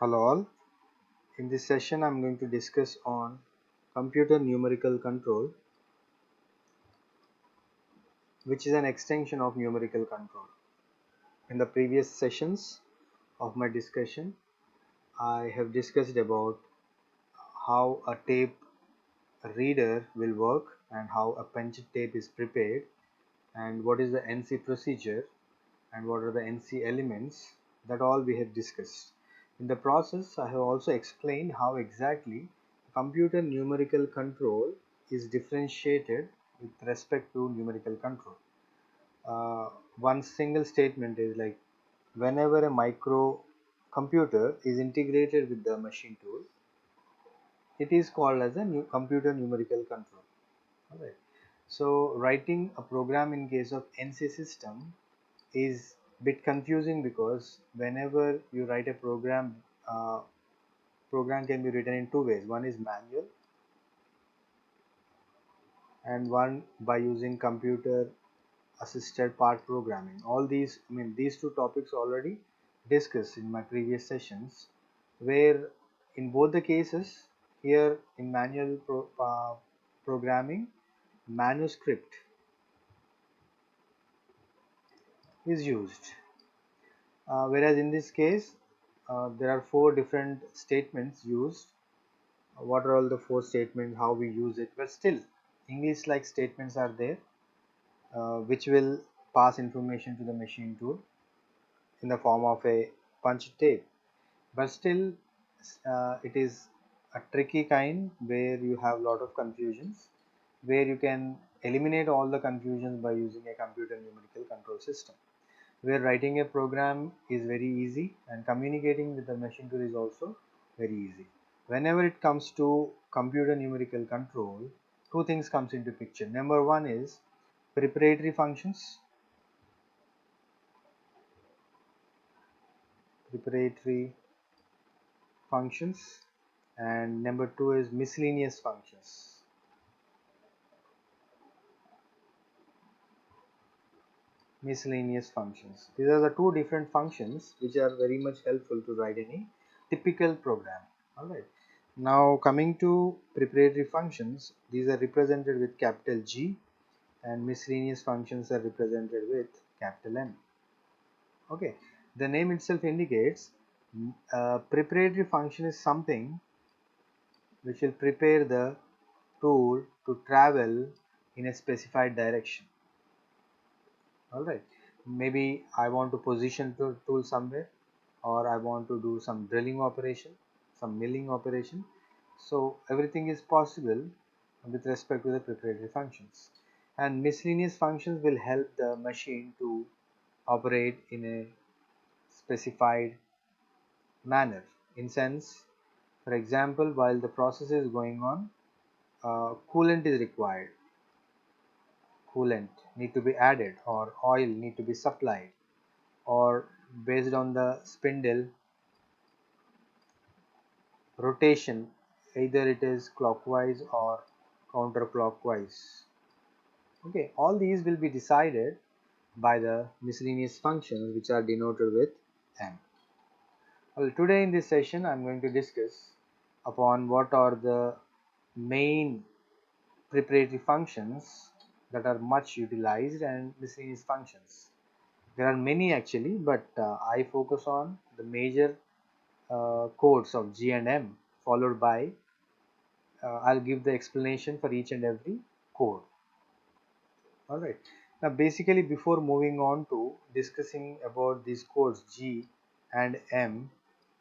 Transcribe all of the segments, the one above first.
Hello all. In this session I'm going to discuss on computer numerical control, which is an extension of numerical control. In the previous sessions of my discussion, I have discussed about how a tape reader will work and how a punch tape is prepared and what is the NC procedure and what are the NC elements. That all we have discussed. In the process, I have also explained how exactly computer numerical control is differentiated with respect to numerical control. One single statement is like whenever a micro computer is integrated with the machine tool, it is called as a computer numerical control. All right. So writing a program in case of NC system is bit confusing because whenever you write a program, program can be written in two ways. One is manual and one by using computer assisted part programming. All these, these two topics already discussed in my previous sessions, where in both the cases, here in manual programming, manuscript is used. Whereas in this case, there are four different statements used. What are all the four statements, how we use it? But still, English like statements are there, which will pass information to the machine tool in the form of a punch tape. But still, it is a tricky kind where you have a lot of confusions, where you can eliminate all the confusions by using a computer numerical control system, where writing a program is very easy and communicating with the machine tool is also very easy. Whenever it comes to computer numerical control, two things comes into picture. Number one is preparatory functions, preparatory functions, and number two is miscellaneous functions. Miscellaneous functions. These are the two different functions which are very much helpful to write any typical program. Alright. Now coming to preparatory functions, these are represented with capital G and miscellaneous functions are represented with capital M. Okay. The name itself indicates preparatory function is something which will prepare the tool to travel in a specified direction. Alright, maybe I want to position the tool somewhere, or I want to do some drilling operation, some milling operation. So everything is possible with respect to the preparatory functions, and miscellaneous functions will help the machine to operate in a specified manner. In sense, for example, while the process is going on, coolant is required, coolant need to be added, or oil need to be supplied, or based on the spindle rotation, either it is clockwise or counterclockwise. Okay, all these will be decided by the miscellaneous functions which are denoted with M. Well, today in this session I am going to discuss upon what are the main preparatory functions that are much utilized and miscellaneous functions. There are many actually, but I focus on the major codes of G and M, followed by I'll give the explanation for each and every code. Alright. Now basically, before moving on to discussing about these codes G and M,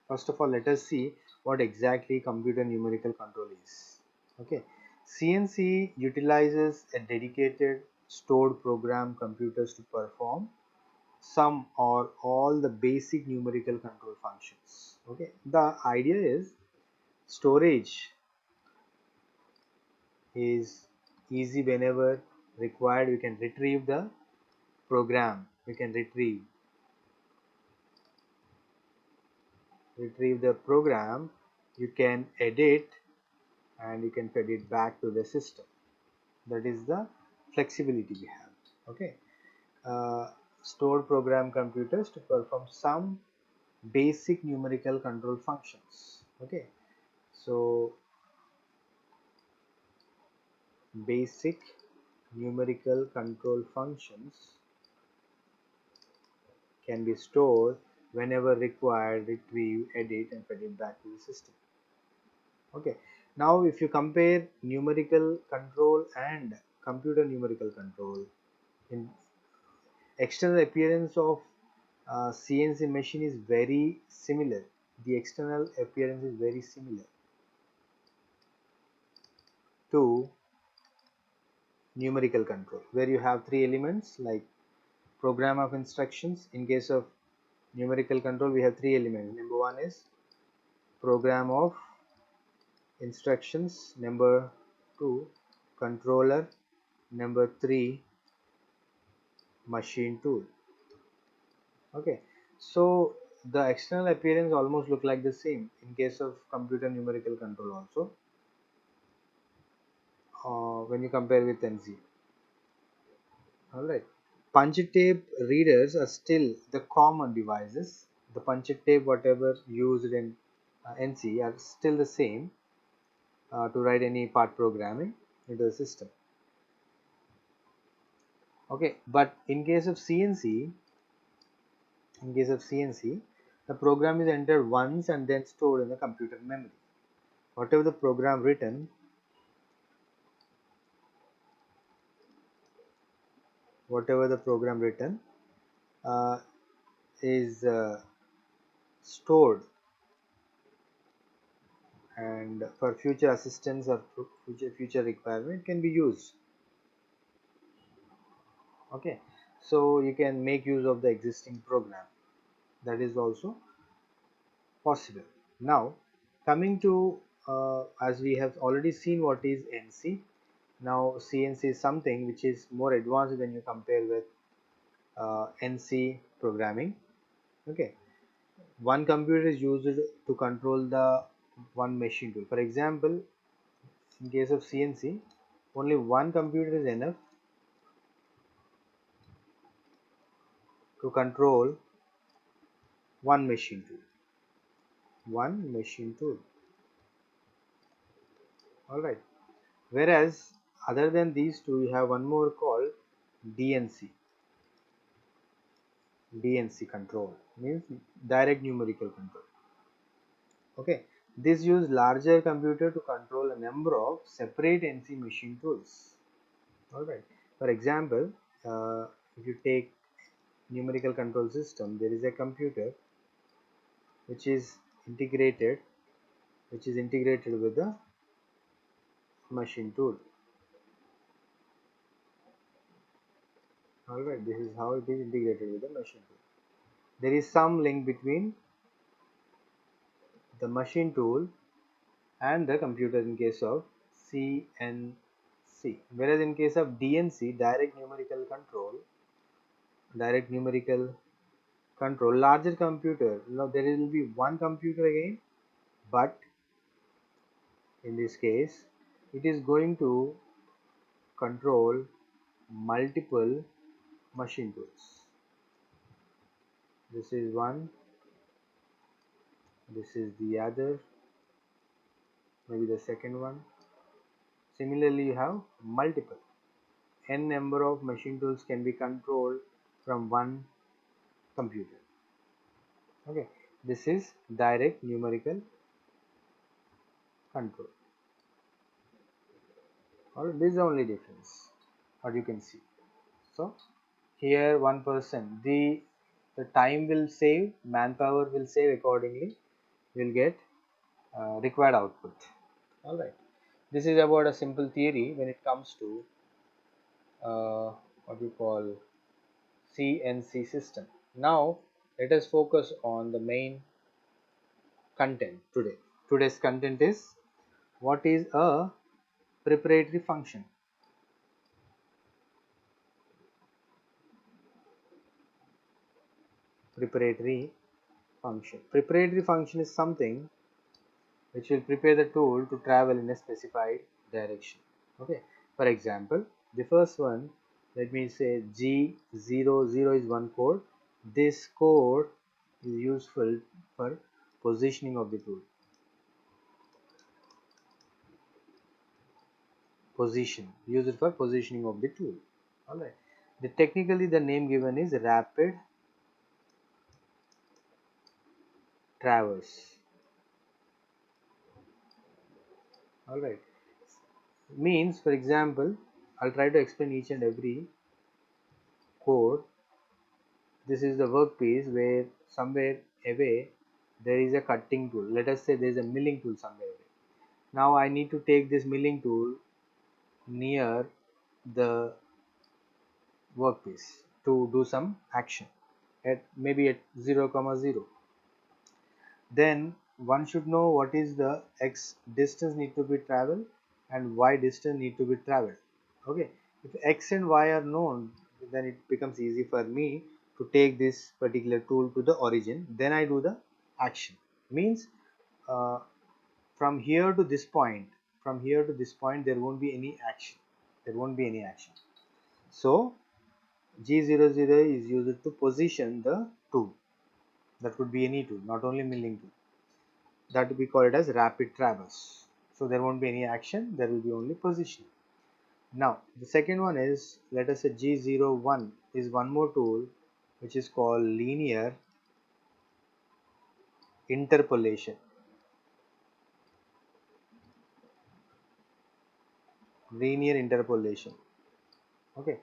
first of all let us see what exactly computer numerical control is. Okay. CNC utilizes a dedicated stored program computers to perform some or all the basic numerical control functions. Okay, the idea is storage is easy. Whenever required, we can retrieve the program, we can retrieve the program, you can edit and you can feed it back to the system. That is the flexibility we have. Okay, stored program computers to perform some basic numerical control functions. Okay, so basic numerical control functions can be stored whenever required, retrieve, edit and fed it back to the system. Okay, now if you compare numerical control and computer numerical control, in external appearance of CNC machine is very similar. The external appearance is very similar to numerical control, where you have three elements like program of instructions. In case of numerical control, we have three elements. Number one is program of instructions, number two controller, number three machine tool. Okay, so the external appearance almost look like the same in case of computer numerical control also, when you compare with NC. Alright, punch tape readers are still the common devices. The punch tape whatever used in NC are still the same to write any part programming into the system. Okay, but in case of CNC, the program is entered once and then stored in the computer memory. Whatever the program written, uh, is stored, and for future assistance or future requirement can be used. Okay, so you can make use of the existing program, that is also possible. Now coming to as we have already seen what is NC, now CNC is something which is more advanced when you compare with NC programming. Okay, one computer is used to control the one machine tool. For example, in case of CNC, only one computer is enough to control one machine tool. Alright, whereas other than these two, you have one more called DNC. DNC control means direct numerical control. Okay, this use larger computer to control a number of separate NC machine tools. Alright, for example, if you take numerical control system, there is a computer which is integrated with the machine tool. Alright, this is how it is integrated with the machine tool. There is some link between the machine tool and the computer in case of CNC, whereas in case of DNC, direct numerical control, larger computer. Now there will be one computer again, but in this case it is going to control multiple machine tools. This is one, this is the other, maybe the second one. Similarly, you have multiple n number of machine tools can be controlled from one computer. Okay, this is direct numerical control. Or this is the only difference what you can see. So here 1%, the time will save, manpower will save, accordingly will get required output. Alright, this is about a simple theory when it comes to what we call CNC system. Now let us focus on the main content today. Today's content is what is a preparatory function. Preparatory function is something which will prepare the tool to travel in a specified direction. Okay, for example, the first one, let me say G00 is one code. This code is useful for positioning of the tool. Use it for positioning of the tool. Alright. Technically the name given is rapid traverse. Alright. Means, for example, I'll try to explain each and every code. This is the workpiece where somewhere away there is a cutting tool. Let us say there is a milling tool somewhere away. Now I need to take this milling tool near the workpiece to do some action at maybe at 0, 0. Then one should know what is the x distance need to be traveled and y distance need to be traveled. Okay, if x and y are known, then it becomes easy for me to take this particular tool to the origin. Then I do the action. Means uh, from here to this point, there won't be any action. So G00 is used to position the tool. That could be any tool, not only milling tool. That we call it as rapid traverse. So there won't be any action, there will be only positioning. Now the second one is, let us say G01 is one more tool which is called linear interpolation. Okay,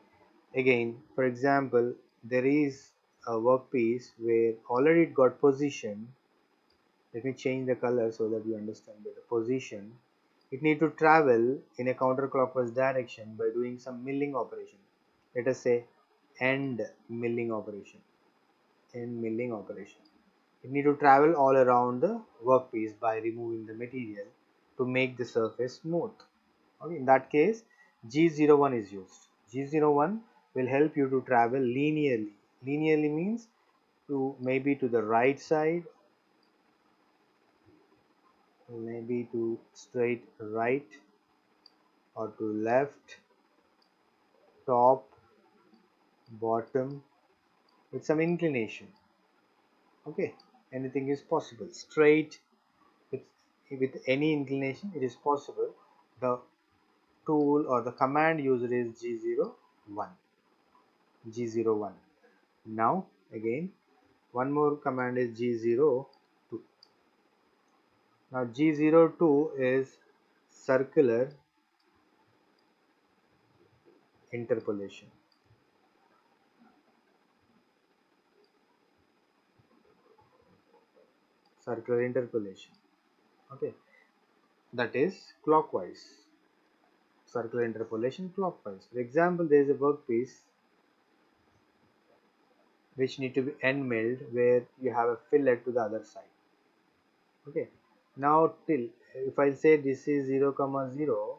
again, for example, there is a workpiece where already it got position. Let me change the color so that you understand better. Position, it need to travel in a counterclockwise direction by doing some milling operation. Let us say end milling operation. It need to travel all around the workpiece by removing the material to make the surface smooth. Okay, in that case, G01 is used. G01 will help you to travel linearly. Linearly means to maybe to the right side, maybe to straight right, or to left, top, bottom, with some inclination. Okay, anything is possible. Straight, with any inclination it is possible. The tool or the command user is G01. Now again, one more command is G02. Now G02 is circular interpolation. Okay, that is clockwise. Circular interpolation clockwise. For example, there is a workpiece which need to be end milled where you have a fillet to the other side. Okay, now till if I say this is 0, 0,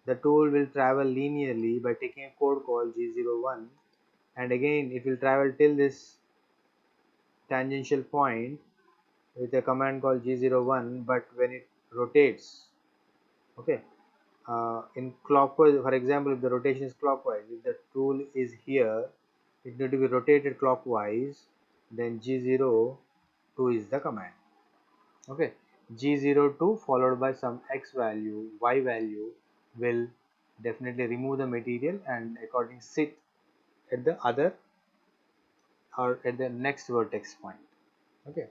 the tool will travel linearly by taking a code called G01, and again it will travel till this tangential point with a command called G01, but when it rotates, okay, in clockwise, for example, if the rotation is clockwise, if the tool is here, it need to be rotated clockwise, then G02 is the command. Okay, G02 followed by some x value, y value will definitely remove the material and according sit at the other or at the next vertex point. Okay,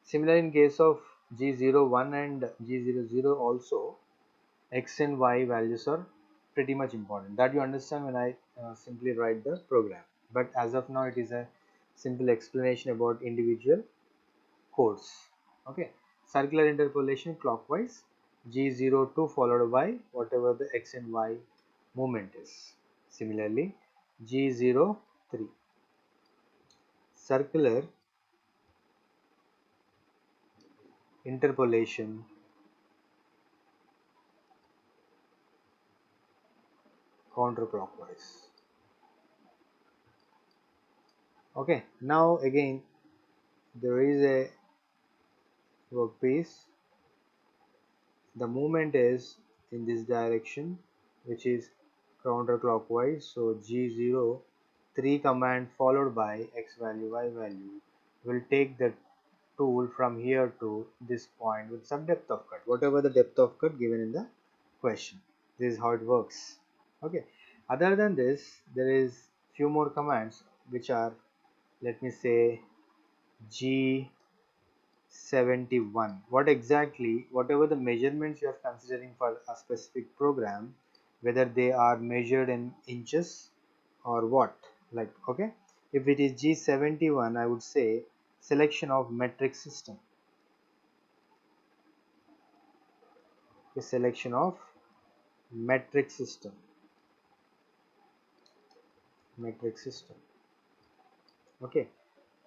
similar in case of G01 and G00 also, x and y values are pretty much important. That you understand when I simply write the program. But as of now, it is a simple explanation about individual codes. Okay, circular interpolation clockwise, G02 followed by whatever the x and y movement is. Similarly, G03 circular interpolation counterclockwise. Okay, now again there is a workpiece. The movement is in this direction, which is counterclockwise. So G03 command followed by x value, y value will take the tool from here to this point with some depth of cut, whatever the depth of cut given in the question. This is how it works. Okay. Other than this, there is few more commands which are, let me say, G71. What exactly, whatever the measurements you are considering for a specific program, whether they are measured in inches or what, like, okay, if it is G71, I would say selection of metric system. A selection of metric system. Metric system. Okay.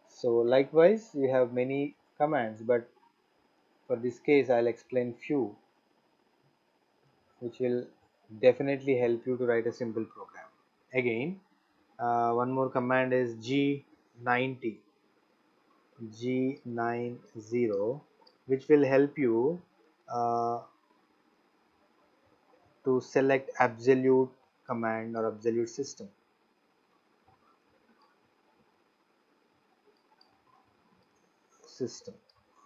So likewise, we have many commands, but for this case, I'll explain few which will definitely help you to write a simple program. Again, one more command is G90, G90, which will help you to select absolute command or absolute system.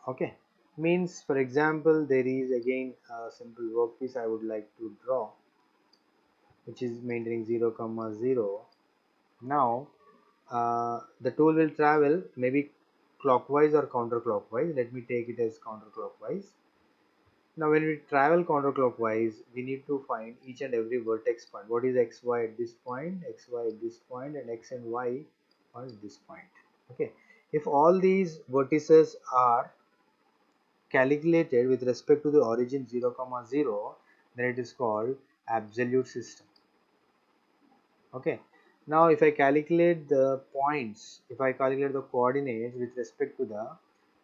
Okay, means, for example, there is again a simple workpiece I would like to draw, which is maintaining 0, 0. Now the tool will travel maybe clockwise or counterclockwise. Let me take it as counterclockwise. Now when we travel counterclockwise, we need to find each and every vertex point. What is xy at this point, xy at this point, and x and y at this point. Okay, if all these vertices are calculated with respect to the origin 0, 0, then it is called absolute system. Okay, now if I calculate the points, if I calculate the coordinates with respect to the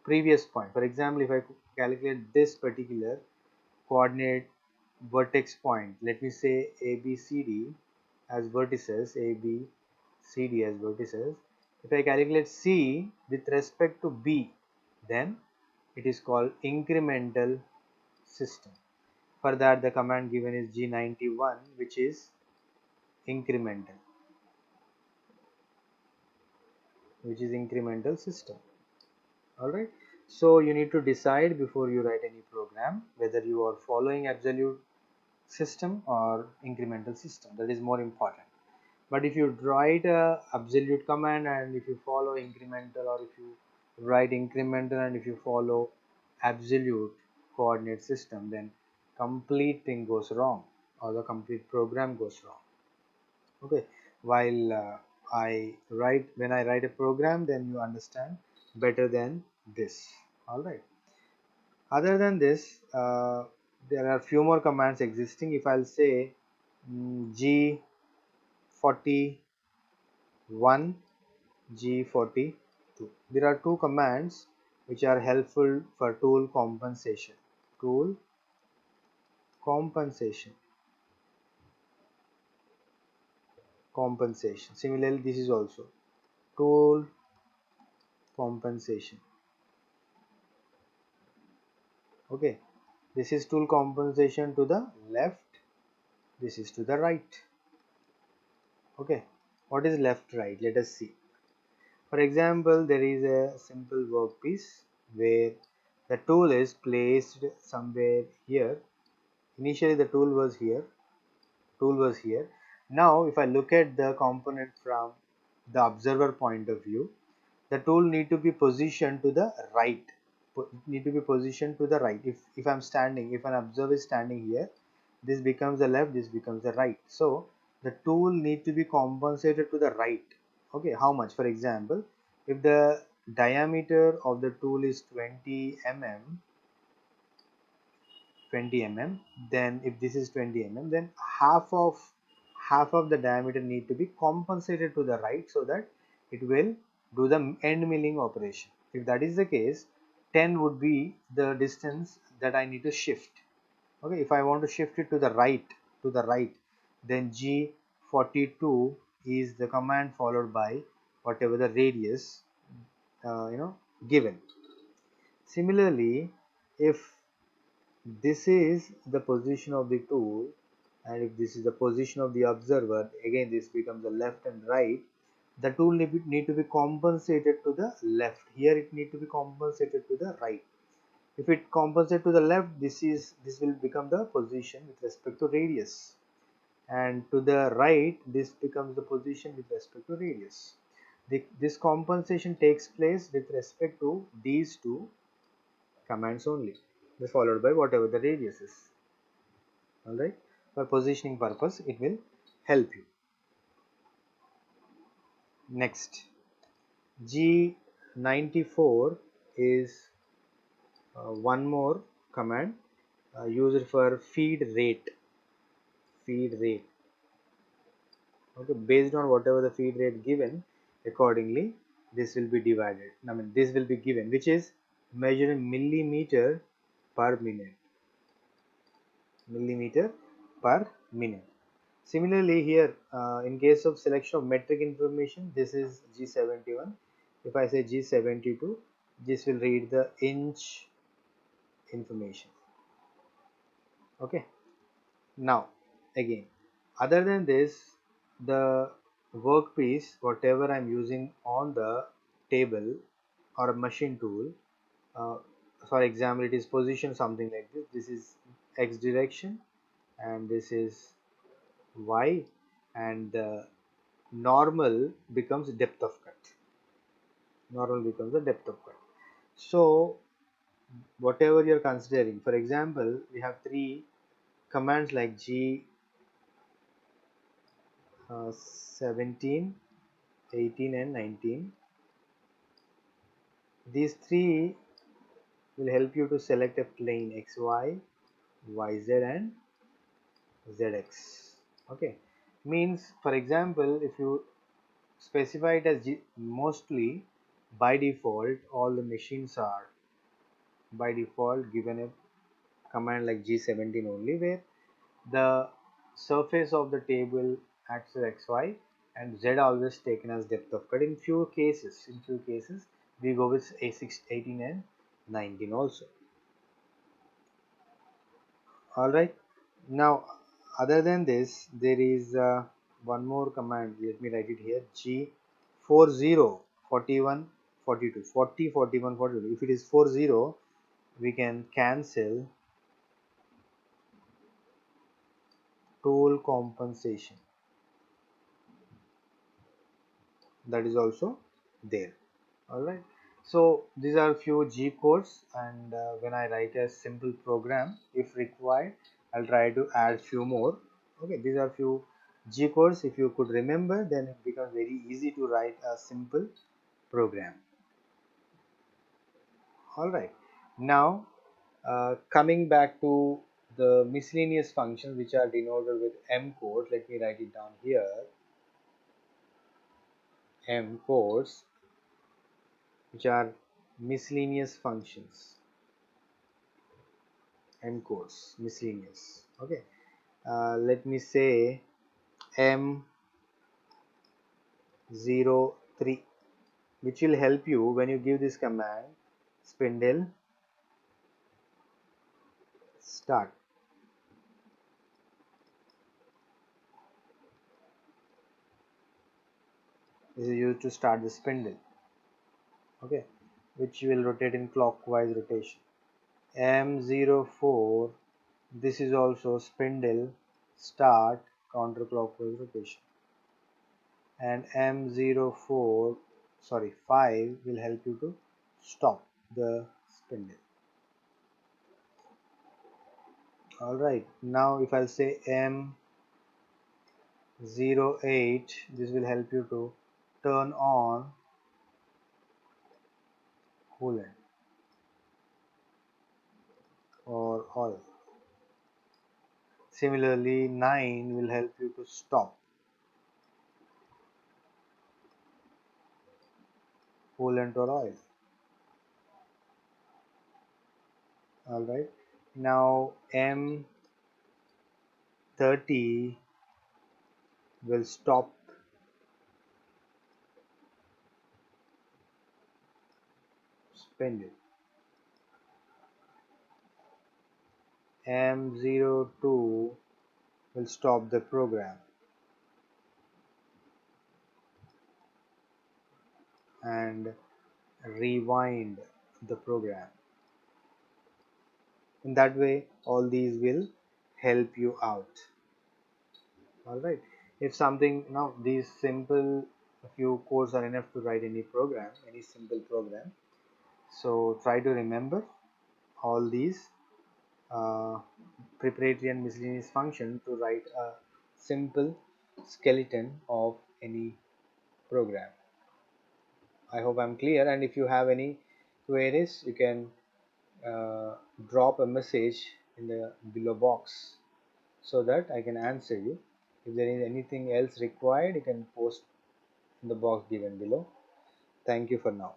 previous point, for example, if I calculate this particular coordinate vertex point, let me say ABCD as vertices, ABCD as vertices. If I calculate C with respect to B, then it is called incremental system. For that, the command given is G91, which is incremental, system. Alright, so you need to decide before you write any program whether you are following absolute system or incremental system. That is more important. But if you write a absolute command and if you follow incremental, or if you write incremental and if you follow absolute coordinate system, then complete thing goes wrong, or the complete program goes wrong. Okay, while when I write a program, then you understand better than this. All right, other than this, there are few more commands existing. If I'll say G41, G42, there are two commands which are helpful for tool compensation. Tool compensation. Similarly, this is also tool compensation. Okay, this is tool compensation to the left, this is to the right. Okay, what is left, right? Let us see. For example, there is a simple workpiece where the tool is placed somewhere here. Initially the tool was here. Now if I look at the component from the observer point of view, the tool need to be positioned to the right. If I'm standing, if an observer is standing here, this becomes the left, this becomes the right. So the tool need to be compensated to the right. Okay, how much? For example, if the diameter of the tool is 20 mm, then if this is 20 mm, then half of the diameter need to be compensated to the right, so that it will do the end milling operation. If that is the case, 10 would be the distance that I need to shift. Okay, if I want to shift it to the right, then G42 is the command followed by whatever the radius given. Similarly, if this is the position of the tool and if this is the position of the observer, again this becomes the left and right. the tool need to be compensated to the left. Here it need to be compensated to the right. If it compensates to the left, this will become the position with respect to radius, and to the right this becomes the position with respect to radius. This compensation takes place with respect to these two commands only, followed by whatever the radius is. Alright, for positioning purpose it will help you. Next, G94 is one more command used for feed rate. Okay, based on whatever the feed rate given, accordingly this will be divided. This will be given, which is measured in millimeter per minute. Similarly here, in case of selection of metric information, this is G71. If I say G72, this will read the inch information. Okay, now again, other than this, the workpiece whatever I'm using on the table or a machine tool, uh, for example it is position something like this. This is x direction and this is y, and the normal becomes depth of cut. So whatever you're considering, for example we have three commands like G 17, 18 and 19. These three will help you to select a plane xy, yz and zx. Okay, means for example if you specify it as mostly, by default all the machines are by default given a command like G17 only, where the surface of the table acts as xy and z always taken as depth of cut. In few cases we go with A6, 18 and 19 also. Alright, now other than this there is one more command. Let me write it here: G40, 41, 42, 40, 41, 42. If it is 40, we can cancel tool compensation, that is also there. Alright, so these are few G codes, and when I write a simple program, if required I'll try to add few more. Okay, these are few G codes. If you could remember, then it becomes very easy to write a simple program. Alright, now coming back to the miscellaneous functions which are denoted with M codes, let me write it down here. M codes, which are miscellaneous functions. M codes, miscellaneous. Okay, let me say M03, which will help you when you give this command spindle start. This is used to start the spindle. Okay, which will rotate in clockwise rotation. M04, this is also spindle start counterclockwise rotation. And M04, sorry, 5 will help you to stop the spindle. Alright, now if I'll say M08, this will help you to turn on coolant or oil. Similarly, 9 will help you to stop coolant or oil. Alright, now M30 will stop spindle. M02 will stop the program. and rewind the program. In that way, all these will help you out. Alright, if something, now these simple few codes are enough to write any program, any simple program. So try to remember all these uh, preparatory and miscellaneous function to write a simple skeleton of any program. I hope I'm clear, and if you have any queries, you can drop a message in the below box so that I can answer you. If there is anything else required, you can post in the box given below. Thank you for now.